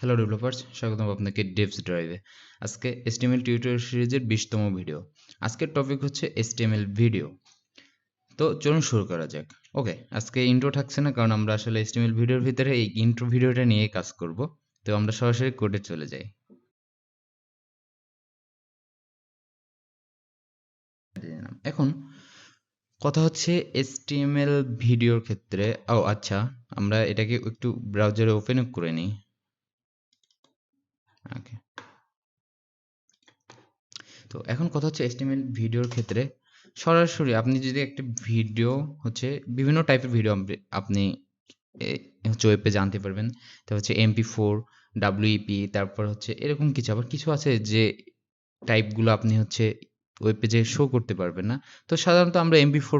Hello developers, স্বাগতম আপনাকে ডেভসড্রাইভে। আজকে HTML টিউটোরিয়াল সিরিজের 20তম ভিডিও। আজকের টপিক হচ্ছে HTML ভিডিও। তো চলুন শুরু করা যাক। ওকে, আজকে ইন্ট্রো থাকছে না, কারণ আমরা আসলে HTML ভিডিওর ভিতরে এই ইন্ট্রো ভিডিওটা নিয়ে কাজ করব। তো আমরা সরাসরি কোডে চলে যাই। এখন কথা হচ্ছে HTML ভিডিওর ক্ষেত্রে, আচ্ছা, আমরা এটাকে একটু ব্রাউজারে ওপেন করে নিই। ওকে, তো এখন কথা হচ্ছে HTML ভিডিওর ক্ষেত্রে সরাসরি আপনি যদি একটা ভিডিও হচ্ছে বিভিন্ন টাইপের ভিডিও আপনি হচ্ছে ওয়েব পেজে আনতে পারবেন। তারপর হচ্ছে MP4, WEP, তারপর হচ্ছে এরকম কিছু, আবার কিছু আছে যে টাইপগুলো আপনি হচ্ছে ওয়েব পেজে শো করতে পারবেন না। তো সাধারণত আমরা MP4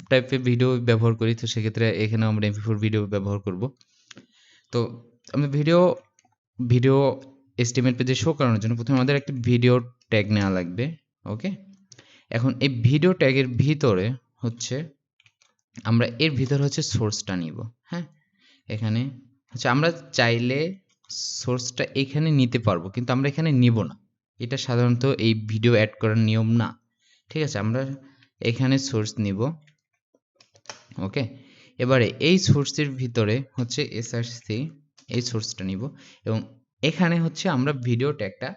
টাইপের ভিডিও ব্যবহার করি, তো সেক্ষেত্রে এখানে আমরা MP4 ভিডিও ব্যবহার করব। তো আমরা ভিডিও HTML পেজে শো করানোর জন্য প্রথমে আমাদের একটা ভিডিও ট্যাগ নেওয়া লাগবে। ওকে, এখন এই ভিডিও ট্যাগের ভিতরে হচ্ছে আমরা এর ভিতরে হচ্ছে সোর্সটা নিব। হ্যাঁ, এখানে হচ্ছে আমরা চাইলে সোর্সটা এখানে নিতে পারবো, কিন্তু আমরা এখানে নিব না। এটা সাধারণত এই ভিডিও অ্যাড করার নিয়ম না। ঠিক আছে, আমরা এখানে সোর্স নিব। ওকে, এবারে এই সোর্সের ভিতরে হচ্ছে src, এই সোর্সটা নিব এবং এখানে হচ্ছে আমরা ভিডিও ট্যাগটা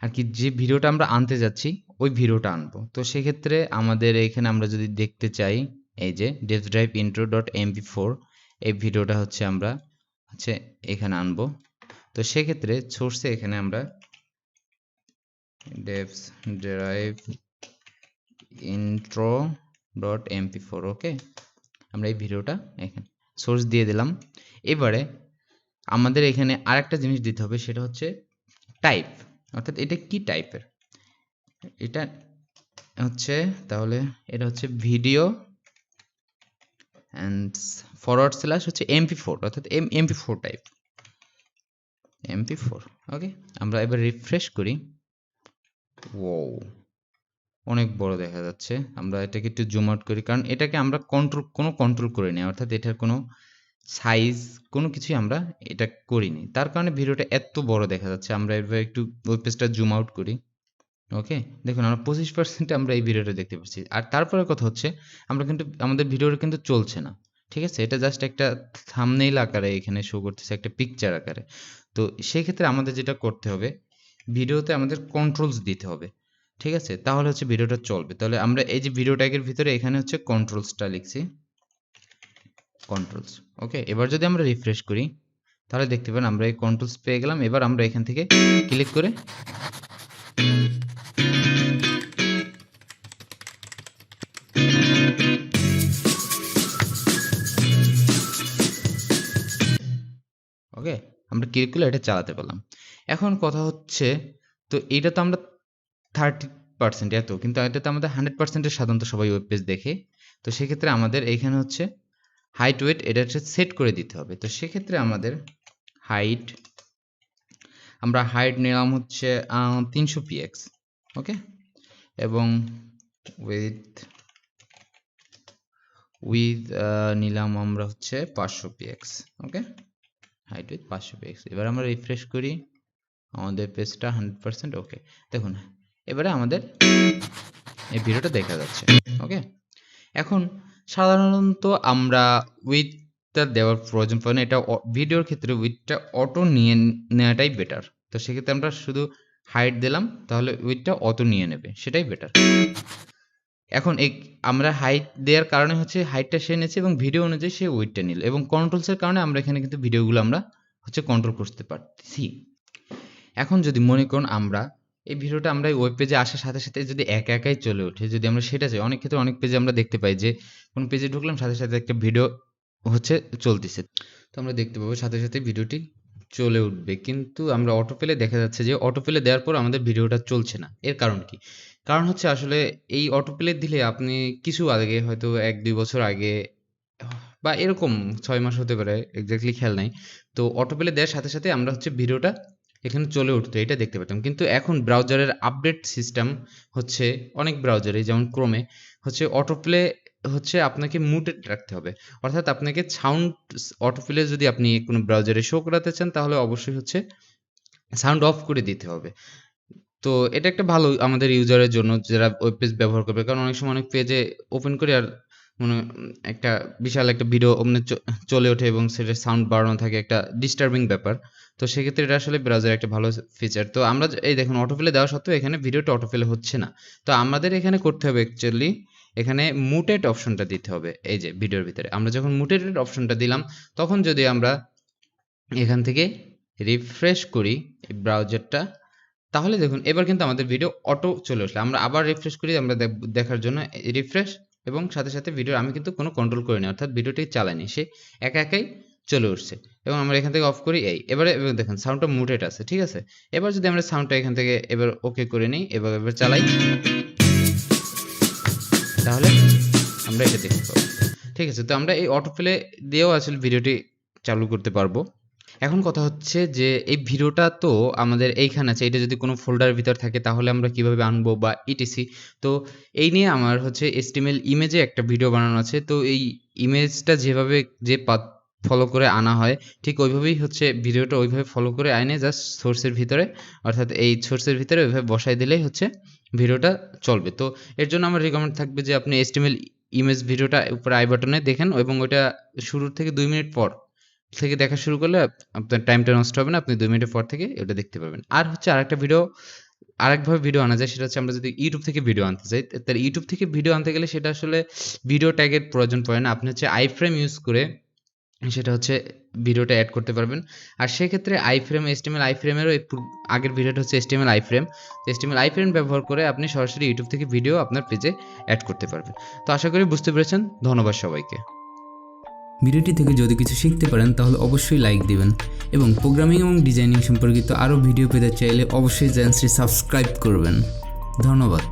আর কি, যে ভিডিওটা আমরা আনতে যাচ্ছি ওই ভিডিওটা আনবো। তো সেক্ষেত্রে আমাদের এখানে আমরা যদি দেখতে চাই, এই যে DevsDrive intro.mp4, এই ভিডিওটা হচ্ছে আমরা হচ্ছে এখানে আনবো। তো সেক্ষেত্রে সোর্সে এখানে আমরা DevsDrive intro.mp4, ওকে, আমরা এই ভিডিওটা এখানে সোর্স দিয়ে দিলাম। এবারে আমাদের এখানে আরেকটা জিনিস দিতে হবে, সেটা হচ্ছে টাইপ, অর্থাৎ এটা কি টাইপের। এটা হচ্ছে, তাহলে এটা হচ্ছে ভিডিও অ্যান্ড / হচ্ছে MP4, অর্থাৎ MP4 টাইপ, MP4। ওকে, আমরা এবার রিফ্রেশ করি। ও, অনেক বড় দেখা যাচ্ছে। আমরা এটাকে একটু জুম আউট করি, কারণ এটাকে আমরা কন্ট্রোল করে নিই, অর্থাৎ এটার কোনো সাইজ কোনো কিছুই আমরা এটা করিনি, তার কারণে ভিডিওটা এত বড় দেখা যাচ্ছে। আমরা এবার একটু ওয়েব পেজটা জুম আউট করি। ওকে, দেখুন আমরা 25% আমরা এই ভিডিওটা দেখতে পাচ্ছি। আর তারপরে কথা হচ্ছে, আমরা কিন্তু আমাদের ভিডিওটা কিন্তু চলছে না। ঠিক আছে, এটা জাস্ট একটা থাম্বনেইল আকারে এখানে শো করতেছে, একটা পিকচার আকারে। তো সেই ক্ষেত্রে আমাদের যেটা করতে হবে, ভিডিওতে আমাদের কন্ট্রোলস দিতে হবে। ঠিক আছে, তাহলে হচ্ছে ভিডিওটা চলবে। তাহলে আমরা এই যে ভিডিও ট্যাগের ভিতরে এখানে হচ্ছে কন্ট্রোলসটা লিখছি, কন্ট্রোলস। ওকে, এবার যদি আমরা রিফ্রেশ করি, তাহলে দেখতে পাবেন আমরা এই কন্ট্রোলস পেয়ে গেলাম। এবার আমরা এখান থেকে ক্লিক করে ওকে, আমরা ক্লিক করলে এটা চালাতে পারলাম। এখন কথা হচ্ছে, তো এটা তো আমরা 30% এত, কিন্তু এটা তো আমাদের 100% সাধারণত সবাই ওয়েব পেজ দেখে। তো সেক্ষেত্রে আমাদের এইখানে হচ্ছে হাইট ওয়েট এটা হচ্ছে সেট করে দিতে হবে। তো সেক্ষেত্রে আমাদের হাইট, আমরা হাইট নিলাম হচ্ছে 300 px। ওকে, এবং উইথ নিলাম আমরা হচ্ছে 500 px। Okay, height with 500 px। এবার আমরা রিফ্রেশ করি, আমাদের পেজটা 100%। ওকে, দেখুন এবারে আমাদের এই ভিডিওটা দেখা যাচ্ছে। ওকে, এখন সাধারণত আমরা উইথটা দেওয়ার প্রয়োজন পড়ে না, এটা ভিডিওর ক্ষেত্রে উইথটা অটো নিয়ে নেওয়াটাই বেটার। তো সেক্ষেত্রে আমরা শুধু হাইট দিলাম, তাহলে উইথটা অটো নিয়ে নেবে, সেটাই বেটার। এখন এই আমরা হাইট দেওয়ার কারণে হচ্ছে হাইটটা সে নিয়েছে এবং ভিডিও অনুযায়ী সে উইথটা নিল, এবং কন্ট্রোলসের কারণে আমরা এখানে কিন্তু ভিডিওগুলো আমরা হচ্ছে কন্ট্রোল করতে পারছি। এখন যদি মনে করুন আমরা এই ভিডিওটা আমরা ওয়েব পেজে আসার সাথে সাথে যদি একা একাই চলে ওঠে, যদি আমরা সেটা চাই, অনেক ক্ষেত্রে অনেক পেজে আমরা দেখতে পাই যে কোন পেজে ঢুকলাম সাথে সাথে একটা ভিডিও হচ্ছে চলতেছে, তো আমরা দেখতে পাবো সাথে সাথে ভিডিওটি চলে উঠবে। কিন্তু আমরা অটো পেলে দেখা যাচ্ছে যে অটো পেলে দেওয়ার পর আমাদের ভিডিওটা চলছে না। এর কারণ কি? কারণ হচ্ছে আসলে এই অটো প্লে দিলে আপনি কিছু আগে, হয়তো 1-2 বছর আগে বা এরকম 6 মাস হতে পারে, এক্স্যাক্টলি খেয়াল নাই। তো অটো প্লে দেওয়ার সাথে সাথে আমরা হচ্ছে ভিডিওটা এখানে চলে উঠতো, এটা দেখতে পেতাম। কিন্তু এখন ব্রাউজারের আপডেট সিস্টেম হচ্ছে অনেক ব্রাউজারে, যেমন ক্রোমে হচ্ছে অটো প্লে হচ্ছে আপনাকে মুটেড রাখতে হবে, অর্থাৎ আপনাকে সাউন্ড অটোফিলে যদি আপনি কোনো ব্রাউজারে শো করাতে চান তাহলে অবশ্যই হচ্ছে সাউন্ড অফ করে দিতে হবে। তো এটা একটা ভালো আমাদের ইউজারের জন্য যারা ওয়েব পেজ ব্যবহার করবে, কারণ অনেক সময় অনেক পেজে ওপেন করি আর একটা বিশাল একটা ভিডিও অমনি চলে ওঠে এবং সেটার সাউন্ড বাড়ানো থাকে, একটা ডিস্টার্বিং ব্যাপার। তো সেক্ষেত্রে এটা আসলে ব্রাউজার একটা ভালো ফিচার। তো আমরা এই দেখুন অটোফিলে দেওয়া সত্ত্বেও এখানে ভিডিওটা অটোফিলে হচ্ছে না। তো আমাদের এখানে করতে হবে অ্যাকচুয়ালি এখানে মুটেড অপশনটা দিতে হবে। এই যে ভিডিওর ভিতরে আমরা যখন মুটেড অপশনটা দিলাম তখন যদি আমরা এখান থেকে রিফ্রেশ করি এই ব্রাউজারটা, তাহলে দেখুন এবার কিন্তু আমাদের ভিডিও অটো চলে আসলো। আমরা আবার রিফ্রেশ করি আমরা দেখার জন্য রিফ্রেশ, এবং সাথে সাথে ভিডিও আমি কিন্তু কোনো কন্ট্রোল করিনি, অর্থাৎ ভিডিওটি চালাইনি, সে একা একাই চলে উঠছে। এবং আমরা এখান থেকে অফ করি এবারে দেখুন সাউন্ডটা মুটেড আছে, ঠিক আছে। এবার যদি আমরা সাউন্ডটা এখান থেকে এবার ওকে করে নিই, এবার চালাই, তাহলে আমরা এটা দেখতে পাবো, ঠিক আছে। তো আমরা এই অটোপ্লে দিয়েও আসলে ভিডিওটি চালু করতে পারবো। এখন কথা হচ্ছে যে এই ভিডিওটা তো আমাদের এইখানে আছে, এটা যদি কোনো ফোল্ডারের ভিতর থাকে তাহলে আমরা কিভাবে আনবো বা ইটিসি। তো এই নিয়ে আমার হচ্ছে HTML ইমেজে একটা ভিডিও বানানো আছে। তো এই ইমেজটা যেভাবে যে পাথ ফলো করে আনা হয় ঠিক ওইভাবেই হচ্ছে ভিডিওটা ওইভাবে ফলো করে আনে জাস্ট সোর্সের ভিতরে, অর্থাৎ এই সোর্সের ভিতরে ওইভাবে বসাই দিলেই হচ্ছে ভিডিওটা চলবে। তো এর জন্য আমার রিকমেন্ড থাকবে যে আপনি HTML ইমেজ ভিডিওটা উপরে আই বাটনে দেখেন এবং ওইটা শুরুর থেকে 2 মিনিট পর থেকে দেখা শুরু করলে আপনার টাইমটা নষ্ট হবে না, আপনি 2 মিনিটের পর থেকে এটা দেখতে পাবেন। আর হচ্ছে আরেকটা ভিডিও আরেকভাবে ভিডিও আনা যায়, সেটা হচ্ছে আমরা যদি ইউটিউব থেকে ভিডিও আনতে চাই, তাহলে ইউটিউব থেকে ভিডিও আনতে গেলে সেটা আসলে ভিডিও ট্যাগের প্রয়োজন পড়ে না, আপনি হচ্ছে আইফ্রেম ইউজ করে সেটা হচ্ছে ভিডিওটা অ্যাড করতে পারবেন। আর সেক্ষেত্রে আইফ্রেম HTML আইফ্রেমেরও একটু আগের ভিডিওটা হচ্ছে HTML আইফ্রেম, তো HTML আইফ্রেম ব্যবহার করে আপনি সরাসরি ইউটিউব থেকে ভিডিও আপনার পেজে অ্যাড করতে পারবেন। তো আশা করি বুঝতে পেরেছেন, ধন্যবাদ সবাইকে। ভিডিওটি থেকে যদি কিছু শিখতে পারেন তাহলে অবশ্যই লাইক দিবেন এবং প্রোগ্রামিং এবং ডিজাইনিং সম্পর্কিত আরও ভিডিও পেতে চাইলে অবশ্যই চ্যানেলটি সাবস্ক্রাইব করবেন। ধন্যবাদ।